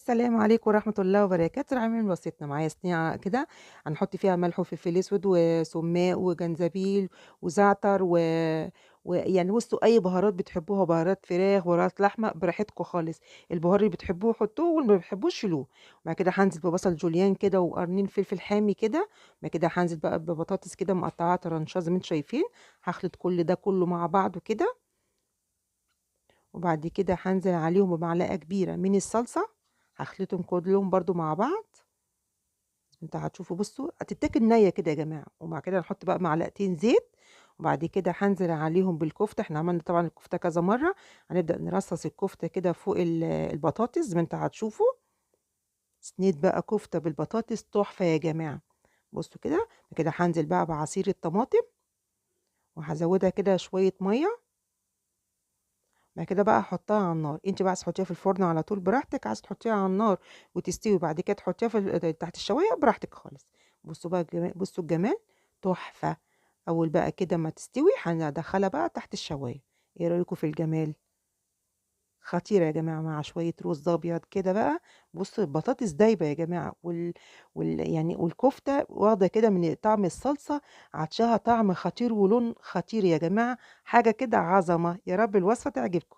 السلام عليكم ورحمة الله وبركاته. العاملين بسيطنا معايا صينية كده هنحط فيها ملح وفلفل اسود وسماق وجنزبيل وزعتر ويعني بصوا اي بهارات بتحبوها، بهارات فراخ بهارات لحمة براحتكم خالص. البهار اللي بتحبوه حطوه واللي ما بتحبوش شيلوه. بعد كده هنزل ببصل جوليان كده وقرنين فلفل حامي كده. بعد كده هنزل بقى ببطاطس كده مقطعاها طرنشات زي ما انتم شايفين. هخلط كل ده كله مع بعضه كده، وبعد كده هانزل عليهم بمعلقة كبيرة من الصلصة، هاخلطهم كلّهم برضه مع بعض. أنتم هتشوفوا بُصّوا هتتاكل نيّة كده يا جماعة، وبعد كده نحط بقى معلقتين زيت، وبعد كده هانزل عليهم بالكفتة. إحنا عملنا طبعًا الكفتة كذا مرّة، هنبدأ نرصّص الكفتة كده فوق البطاطس زي ما أنتم هتشوفوا. صينية بقى كفتة بالبطاطس تحفة يا جماعة. بُصّوا كده، بعد كده هانزل بقى بعصير الطماطم، وهازوّدها كده شوية مَيّة. بعد كده بقى هاحطها على النار، أنتِ بقى عايزة تحطيها في الفرن على طول براحتك، عايزة تحطيها على النار وتستوي وبعد كده تحطيها في تحت الشواية براحتك خالص. بُصّوا بقى بُصّوا الجمال، تحفة. أول بقى كده ما تستوي هندخّلها بقى تحت الشواية. إيه رأيكم في الجمال؟ خطيرة يا جماعة مع شوية رز أبيض كده بقى. بُصّوا البطاطس دايبة يا جماعة يعني والكفتة واخدة كده من طعم الصلصة، عطشاها طعم خطير ولون خطير يا جماعة، حاجة كده عظمة. يا رب الوصفة تعجبكم.